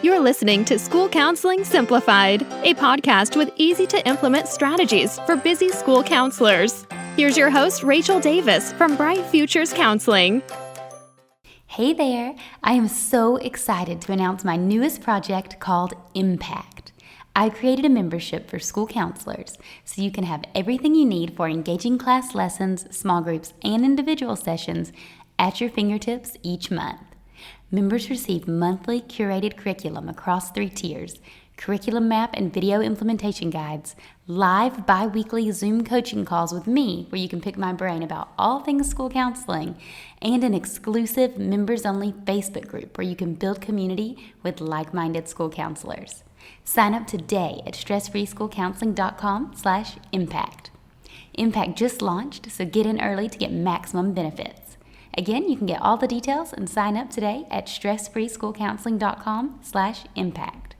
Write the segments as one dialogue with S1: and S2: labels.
S1: You're listening to School Counseling Simplified, a podcast with easy-to-implement strategies for busy school counselors. Here's your host, Rachel Davis from Bright Futures Counseling.
S2: Hey there! I am so excited to announce my newest project called Impact. I created a membership for school counselors so you can have everything you need for engaging class lessons, small groups, and individual sessions at your fingertips each month. Members receive monthly curated curriculum across 3 tiers, curriculum map and video implementation guides, live bi-weekly Zoom coaching calls with me where you can pick my brain about all things school counseling, and an exclusive members-only Facebook group where you can build community with like-minded school counselors. Sign up today at stressfreeschoolcounseling.com/impact. Impact just launched, so get in early to get maximum benefits. Again, you can get all the details and sign up today at stressfreeschoolcounseling.com/impact.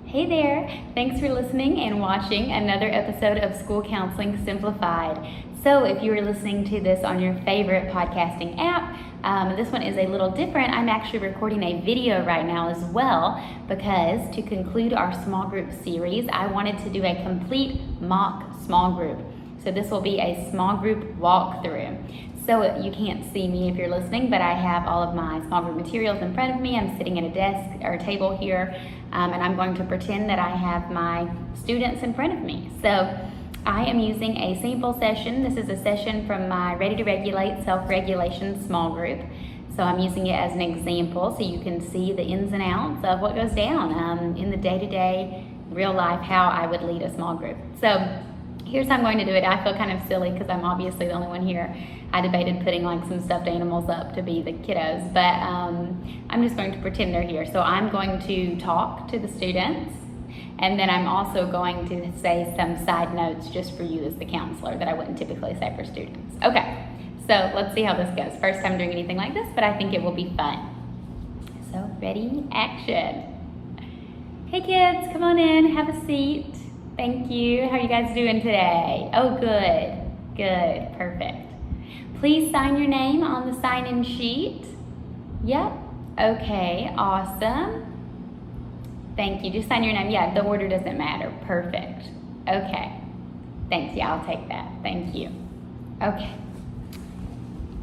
S2: Hey there! Thanks for listening and watching another episode of School Counseling Simplified. So if you are listening to this on your favorite podcasting app, this one is a little different. I'm actually recording a video right now as well because to conclude our small group series, I wanted to do a complete mock small group. So this will be a small group walkthrough. So you can't see me if you're listening, but I have all of my small group materials in front of me. I'm sitting at a desk or a table here, and I'm going to pretend that I have my students in front of me. So I am using a sample session. This is a session from my Ready to Regulate Self-Regulation small group. So I'm using it as an example so you can see the ins and outs of what goes down in the day-to-day, real life, how I would lead a small group. So here's how I'm going to do it. I feel kind of silly because I'm obviously the only one here. I debated putting like some stuffed animals up to be the kiddos, but I'm just going to pretend they're here. So I'm going to talk to the students, and then I'm also going to say some side notes just for you as the counselor that I wouldn't typically say for students. Okay, so let's see how this goes. First time doing anything like this, but I think it will be fun. So ready, action. Hey kids, come on in, have a seat. Thank you. How are you guys doing today? Oh, good. Good. Perfect. Please sign your name on the sign-in sheet. Yep. Okay. Awesome. Thank you. Just sign your name. Yeah, the order doesn't matter. Perfect. Okay. Thanks. Yeah, I'll take that. Thank you. Okay.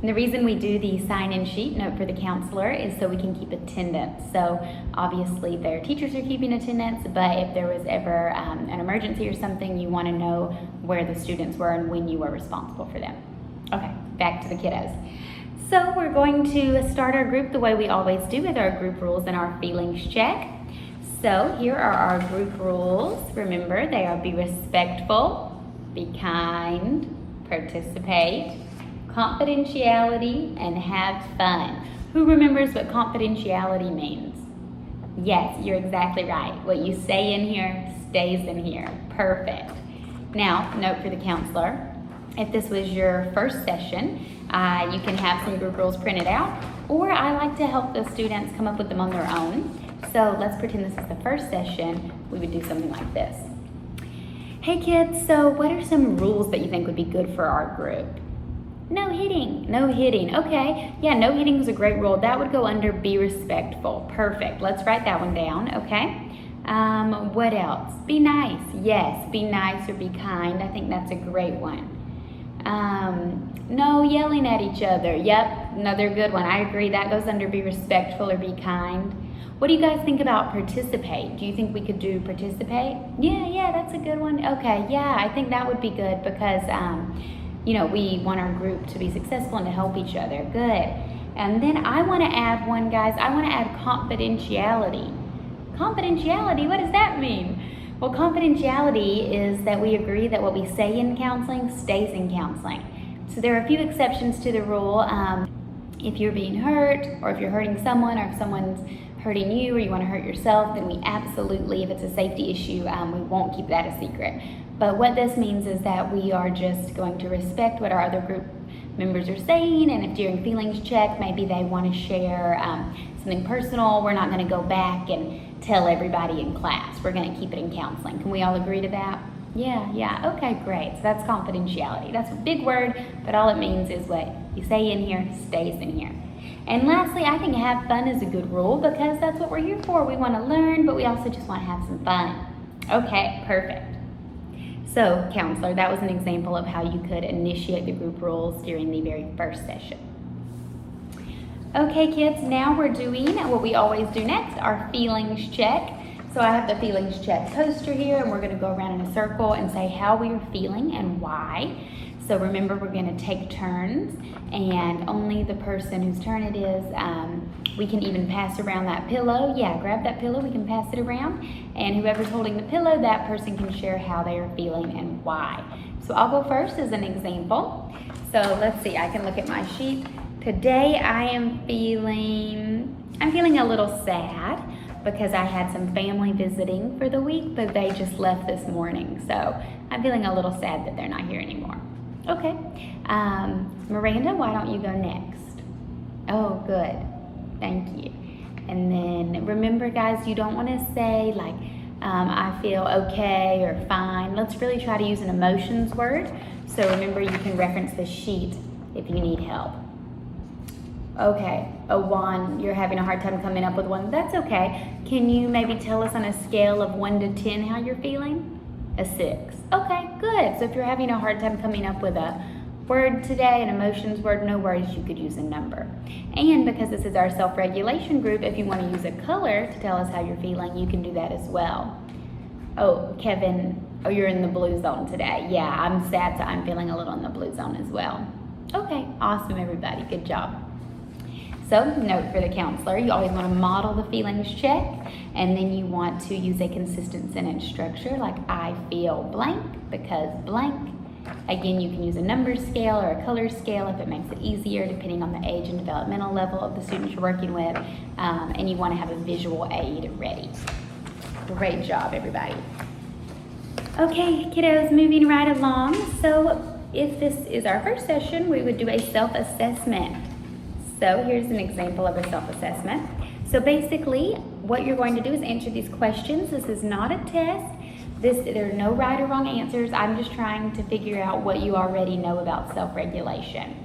S2: And the reason we do the sign-in sheet note for the counselor is so we can keep attendance. So obviously their teachers are keeping attendance, but if there was ever an emergency or something, you want to know where the students were and when you were responsible for them. Okay, back to the kiddos. So we're going to start our group the way we always do with our group rules and our feelings check. So here are our group rules. Remember, they are be respectful, be kind, participate, confidentiality, and have fun. Who remembers what confidentiality means? Yes, you're exactly right. What you say in here stays in here. Perfect. Now, note for the counselor. If this was your first session, you can have some group rules printed out, or I like to help the students come up with them on their own. So let's pretend this is the first session. We would do something like this. Hey kids, so what are some rules that you think would be good for our group? No hitting. No hitting. Okay. Yeah, no hitting is a great rule. That would go under be respectful. Perfect. Let's write that one down. Okay. What else? Be nice. Yes, be nice or be kind. I think that's a great one. No yelling at each other. Yep, another good one. I agree. That goes under be respectful or be kind. What do you guys think about participate? Do you think we could do participate? Yeah, that's a good one. Okay, yeah, I think that would be good because we want our group to be successful and to help each other. Good. And then I want to add one, guys. I want to add confidentiality. Confidentiality, what does that mean? Well, confidentiality is that we agree that what we say in counseling stays in counseling. So there are a few exceptions to the rule. If you're being hurt, or if you're hurting someone, or if someone's hurting you, or you want to hurt yourself, then we absolutely, if it's a safety issue, we won't keep that a secret. But what this means is that we are just going to respect what our other group members are saying, and if during feelings check, maybe they want to share something personal, we're not going to go back and tell everybody in class. We're going to keep it in counseling. Can we all agree to that? Yeah, okay, great. So that's confidentiality. That's a big word, but all it means is what you say in here stays in here. And lastly, I think have fun is a good rule because that's what we're here for. We want to learn, but we also just want to have some fun. Okay, perfect. So, counselor, that was an example of how you could initiate the group rules during the very first session. Okay, kids, now we're doing what we always do next, our feelings check. So I have the feelings check poster here, and we're going to go around in a circle and say how we are feeling and why. So remember, we're going to take turns, and only the person whose turn it is, we can even pass around that pillow. Yeah, grab that pillow, we can pass it around, and whoever's holding the pillow, that person can share how they are feeling and why. So I'll go first as an example. So let's see, I can look at my sheet. Today I'm feeling a little sad because I had some family visiting for the week, but they just left this morning. So I'm feeling a little sad that they're not here anymore. Okay, Miranda, why don't you go next? Oh, good, thank you. And then remember, guys, you don't want to say like, I feel okay or fine. Let's really try to use an emotions word. So remember, you can reference the sheet if you need help. Okay, a 1, you're having a hard time coming up with 1. That's okay. Can you maybe tell us on a scale of 1 to 10 how you're feeling? A 6. Okay, good. So if you're having a hard time coming up with a word today, an emotions word, no worries, you could use a number. And because this is our self-regulation group, if you want to use a color to tell us how you're feeling, you can do that as well. Oh, Kevin, you're in the blue zone today. Yeah, I'm sad, so I'm feeling a little in the blue zone as well. Okay, awesome, everybody. Good job. So, note for the counselor, you always want to model the feelings check, and then you want to use a consistent sentence structure like I feel blank because blank. Again, you can use a number scale or a color scale if it makes it easier depending on the age and developmental level of the students you're working with, and you want to have a visual aid ready. Great job, everybody. Okay, kiddos, moving right along. So if this is our first session, we would do a self-assessment. So here's an example of a self-assessment. So basically, what you're going to do is answer these questions. This is not a test. There are no right or wrong answers. I'm just trying to figure out what you already know about self-regulation.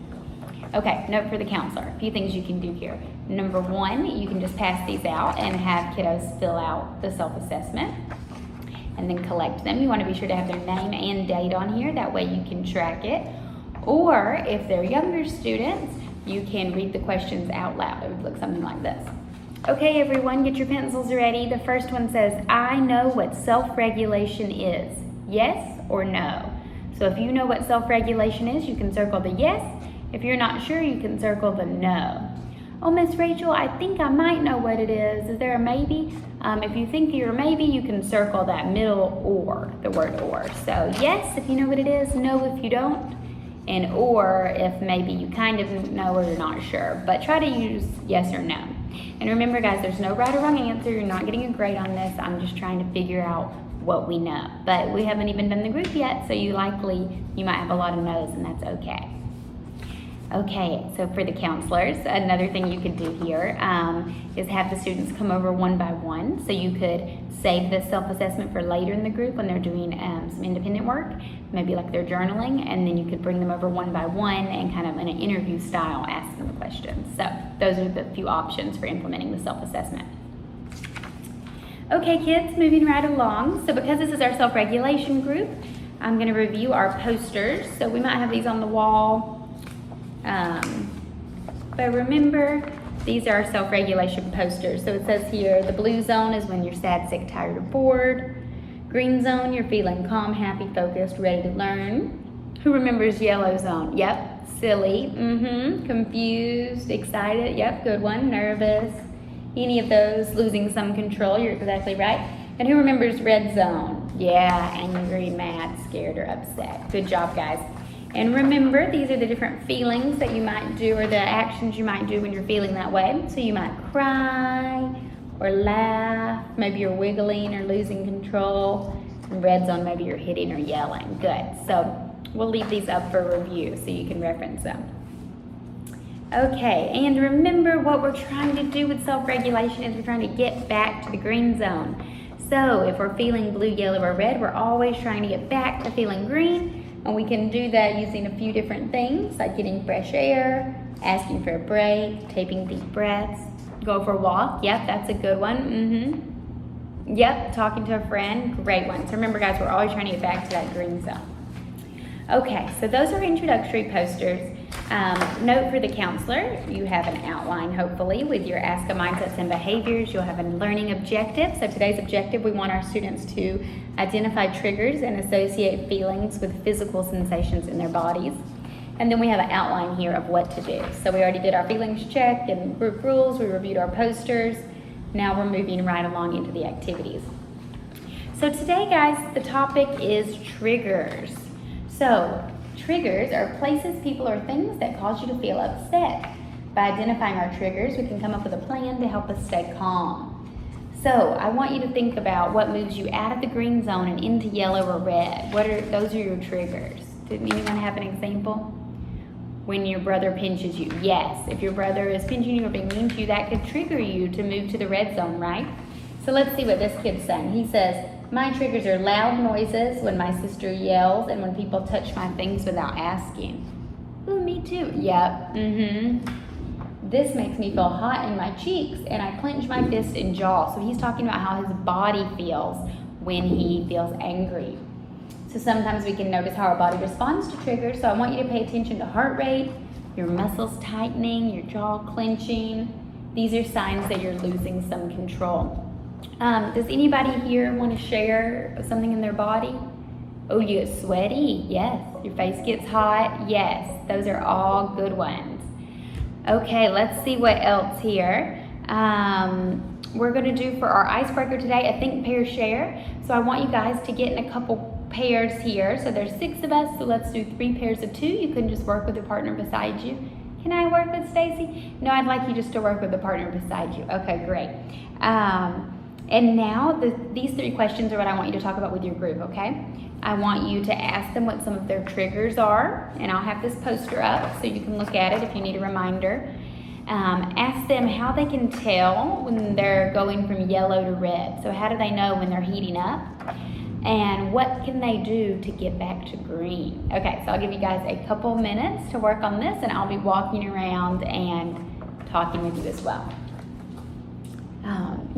S2: Okay, note for the counselor. A few things you can do here. Number 1, you can just pass these out and have kiddos fill out the self-assessment and then collect them. You want to be sure to have their name and date on here. That way you can track it. Or if they're younger students, you can read the questions out loud. It would look something like this. Okay, everyone, get your pencils ready. The first one says, I know what self-regulation is. Yes or no? So if you know what self-regulation is, you can circle the yes. If you're not sure, you can circle the no. Oh, Miss Rachel, I think I might know what it is. Is there a maybe? If you think you're a maybe, you can circle that middle or, the word or. So yes, if you know what it is, no if you don't. And or if maybe you kind of know or you're not sure, but try to use yes or no. And remember, guys, there's no right or wrong answer. You're not getting a grade on this. I'm just trying to figure out what we know. But we haven't even done the group yet, so you might have a lot of no's, and that's okay. Okay, so for the counselors, another thing you could do here is have the students come over one by one. So you could save the self-assessment for later in the group when they're doing some independent work, maybe like they're journaling, and then you could bring them over one by one and kind of in an interview style ask them the questions. So those are the few options for implementing the self-assessment. Okay, kids, moving right along. So because this is our self-regulation group, I'm going to review our posters. So we might have these on the wall. But remember, these are our self-regulation posters. So it says here, the blue zone is when you're sad, sick, tired, or bored. Green zone, you're feeling calm, happy, focused, ready to learn. Who remembers yellow zone? Yep, silly, confused, excited, yep, good one, nervous. Any of those, losing some control, you're exactly right. And who remembers red zone? Yeah, angry, mad, scared, or upset. Good job, guys. And remember, these are the different feelings that you might do or the actions you might do when you're feeling that way. So you might cry or laugh. Maybe you're wiggling or losing control. And red zone, maybe you're hitting or yelling. Good. So we'll leave these up for review so you can reference them. Okay, and remember what we're trying to do with self-regulation is we're trying to get back to the green zone. So if we're feeling blue, yellow, or red, we're always trying to get back to feeling green. And we can do that using a few different things, like getting fresh air, asking for a break, taking deep breaths, go for a walk. Yep, that's a good one. Yep, talking to a friend, great one. So remember guys, we're always trying to get back to that green zone. Okay, so those are introductory posters. Note for the counselor, you have an outline hopefully with your ASCA mindsets and behaviors. You'll have a learning objective. So today's objective, we want our students to identify triggers and associate feelings with physical sensations in their bodies. And then we have an outline here of what to do. So we already did our feelings check and group rules, we reviewed our posters. Now we're moving right along into the activities. So today guys, the topic is triggers. So triggers are places, people, or things that cause you to feel upset. By identifying our triggers, we can come up with a plan to help us stay calm. So I want you to think about what moves you out of the green zone and into yellow or red. Those are your triggers. Didn't anyone have an example? When your brother pinches you. Yes, if your brother is pinching you or being mean to you, that could trigger you to move to the red zone, right? So let's see what this kid's saying. He says, my triggers are loud noises, when my sister yells, and when people touch my things without asking. Ooh, me too. Yep. This makes me feel hot in my cheeks, and I clench my fist and jaw. So he's talking about how his body feels when he feels angry. So sometimes we can notice how our body responds to triggers. So I want you to pay attention to heart rate, your muscles tightening, your jaw clenching. These are signs that you're losing some control. Does anybody here want to share something in their body? Oh, you get sweaty? Yes. Your face gets hot? Yes. Those are all good ones. Okay, let's see what else here. We're going to do for our icebreaker today a think, pair, share. So I want you guys to get in a couple pairs here. So there's 6 of us, so let's do 3 pairs of 2. You can just work with your partner beside you. Can I work with Stacy? No, I'd like you just to work with the partner beside you. Okay, great. And now these 3 questions are what I want you to talk about with your group, okay? I want you to ask them what some of their triggers are, and I'll have this poster up so you can look at it if you need a reminder. Ask them how they can tell when they're going from yellow to red. So how do they know when they're heating up? And what can they do to get back to green? Okay, so I'll give you guys a couple minutes to work on this, and I'll be walking around and talking with you as well.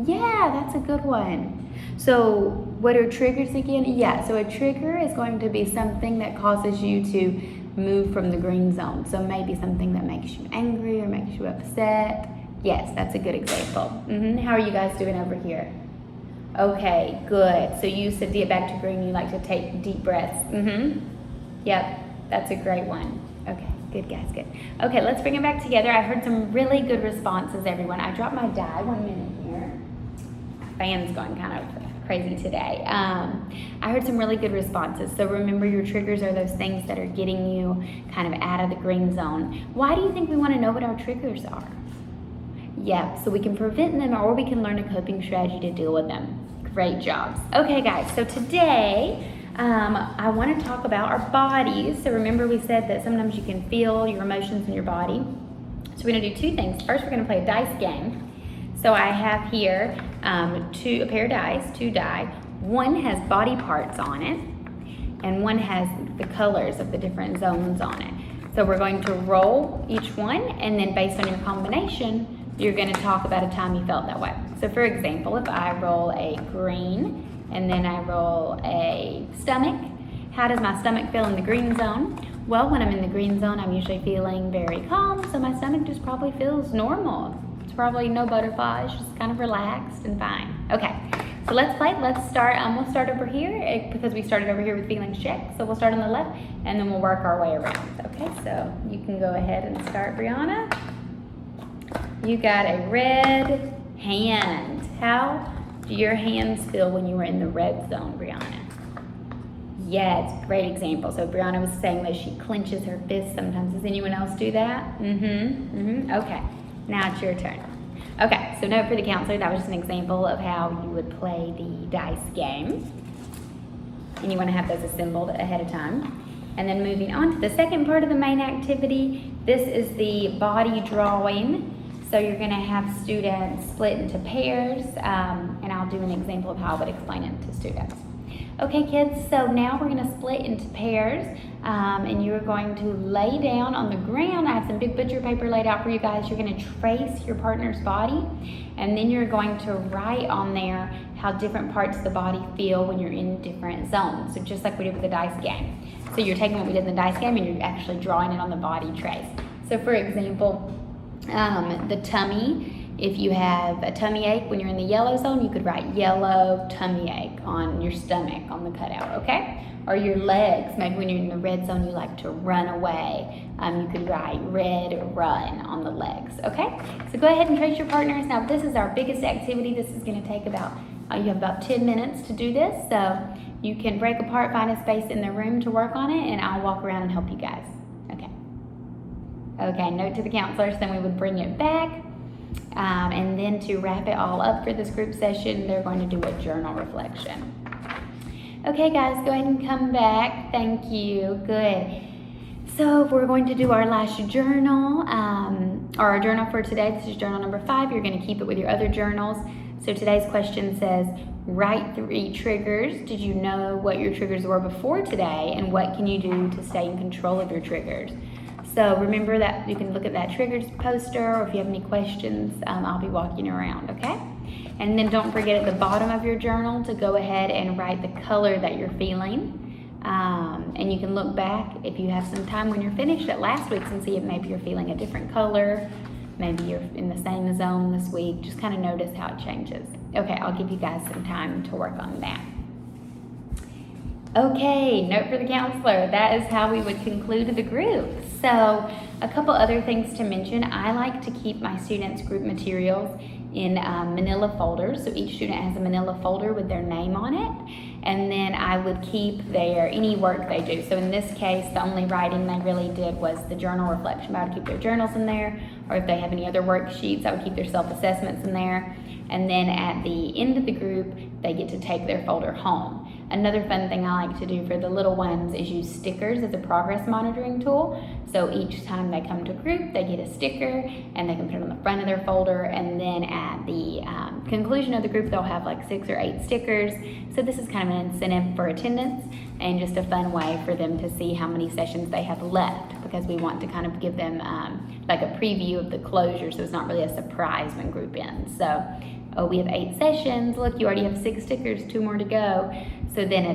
S2: Yeah, that's a good one. So what are triggers again? Yeah, so a trigger is going to be something that causes you to move from the green zone. So maybe something that makes you angry or makes you upset. Yes, that's a good example. How are you guys doing over here? Okay, good. So you said to get back to green, you like to take deep breaths. Yep, that's a great one. Okay, good guys, good. Okay, let's bring it back together. I heard some really good responses, everyone. I dropped my die 1 minute here. Fan's going kind of crazy today. I heard some really good responses. So remember, your triggers are those things that are getting you kind of out of the green zone. Why do you think we want to know what our triggers are? Yeah, so we can prevent them or we can learn a coping strategy to deal with them. Great jobs. Okay guys, so today I want to talk about our bodies. So remember we said that sometimes you can feel your emotions in your body. So we're going to do 2 things. First, we're going to play a dice game. So I have here a pair of dice, 2 die. One has body parts on it, and one has the colors of the different zones on it. So we're going to roll each one, and then based on your combination, you're going to talk about a time you felt that way. So for example, if I roll a green, and then I roll a stomach, how does my stomach feel in the green zone? Well, when I'm in the green zone, I'm usually feeling very calm, so my stomach just probably feels normal. It's probably no butterflies, just kind of relaxed and fine. Okay, so let's play. Let's start. We'll start over here because we started over here with feelings check. So we'll start on the left, and then we'll work our way around. Okay, so you can go ahead and start, Brianna. You got a red hand. How do your hands feel when you were in the red zone, Brianna? Yeah, it's a great example. So Brianna was saying that she clenches her fist sometimes. Does anyone else do that? Okay, now it's your turn. Okay, so note for the counselor, that was just an example of how you would play the dice game. And you want to have those assembled ahead of time. And then moving on to the second part of the main activity, this is the body drawing. So you're going to have students split into pairs, and I'll do an example of how I would explain it to students. Okay, kids, so now we're going to split into pairs, and you're going to lay down on the ground. I have some big butcher paper laid out for you guys. You're going to trace your partner's body, and then you're going to write on there how different parts of the body feel when you're in different zones. So just like we did with the dice game. So you're taking what we did in the dice game and you're actually drawing it on the body trace. So for example, the tummy. If you have a tummy ache when you're in the yellow zone, you could write yellow tummy ache on your stomach on the cutout, okay? Or your legs, maybe when you're in the red zone, you like to run away. You could write red run on the legs, okay? So go ahead and trace your partners. Now this is our biggest activity. This is gonna take you have about 10 minutes to do this. So you can break apart, find a space in the room to work on it, and I'll walk around and help you guys, okay? Okay, note to the counselors, then we would bring it back. And then to wrap it all up for this group session, they're going to do a journal reflection. Okay guys, go ahead and come back. Thank you, good. So we're going to do our last journal, or our journal for today. This is journal number 5. You're going to keep it with your other journals. So today's question says, write 3 triggers. Did you know what your triggers were before today, and what can you do to stay in control of your triggers? So remember that you can look at that triggers poster, or if you have any questions, I'll be walking around, okay? And then don't forget at the bottom of your journal to go ahead and write the color that you're feeling. And you can look back if you have some time when you're finished at last week's and see if maybe you're feeling a different color. Maybe you're in the same zone this week. Just kind of notice how it changes. Okay, I'll give you guys some time to work on that. Okay, note for the counselor, that is how we would conclude the group. So a couple other things to mention. I like to keep my students' group materials in manila folders. So each student has a manila folder with their name on it. And then I would keep any work they do. So in this case, the only writing they really did was the journal reflection. I would keep their journals in there, or if they have any other worksheets, I would keep their self-assessments in there. And then at the end of the group, they get to take their folder home. Another fun thing I like to do for the little ones is use stickers as a progress monitoring tool. So each time they come to group, they get a sticker and they can put it on the front of their folder. And then at the conclusion of the group, they'll have like 6 or 8 stickers. So this is kind of an incentive for attendance and just a fun way for them to see how many sessions they have left, because we want to kind of give them like a preview of the closure, so it's not really a surprise when group ends. So, oh, we have 8 sessions. Look, you already have 6 stickers, 2 more to go. So then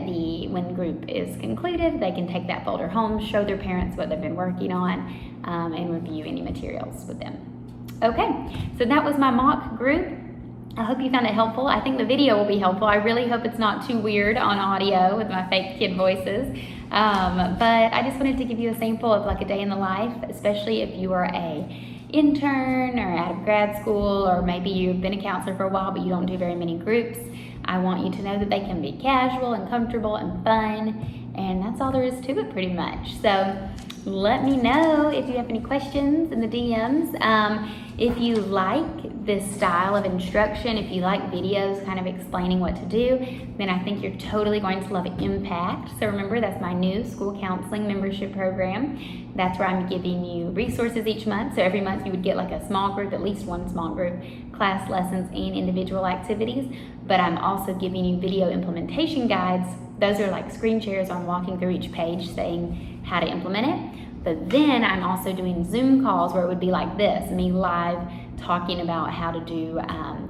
S2: when group is concluded, they can take that folder home, show their parents what they've been working on, and review any materials with them. Okay, so that was my mock group. I hope you found it helpful. I think the video will be helpful. I really hope it's not too weird on audio with my fake kid voices. But I just wanted to give you a sample of like a day in the life, especially if you are a intern or out of grad school, or maybe you've been a counselor for a while but you don't do very many groups. I want you to know that they can be casual and comfortable and fun, and that's all there is to it pretty much. So let me know if you have any questions in the DMs. If you like this style of instruction, if you like videos kind of explaining what to do, then I think you're totally going to love Impact. So remember, that's my new school counseling membership program. That's where I'm giving you resources each month. So every month you would get like a small group, at least one small group, class lessons and individual activities. But I'm also giving you video implementation guides. Those are like screen shares on walking through each page saying how to implement it. But then I'm also doing Zoom calls where it would be like this, me live talking about how to do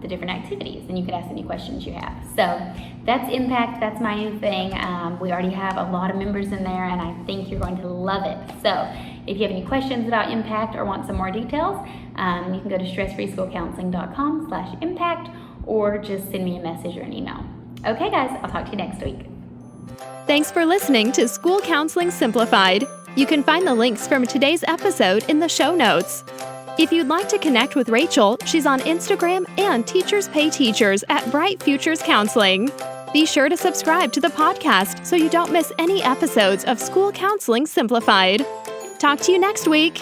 S2: the different activities, and you could ask any questions you have. So that's Impact, that's my new thing. We already have a lot of members in there, and I think you're going to love it. So if you have any questions about Impact or want some more details, you can go to stressfreeschoolcounseling.com/impact, or just send me a message or an email. Okay guys, I'll talk to you next week.
S1: Thanks for listening to School Counseling Simplified. You can find the links from today's episode in the show notes. If you'd like to connect with Rachel, she's on Instagram and Teachers Pay Teachers at Bright Futures Counseling. Be sure to subscribe to the podcast so you don't miss any episodes of School Counseling Simplified. Talk to you next week.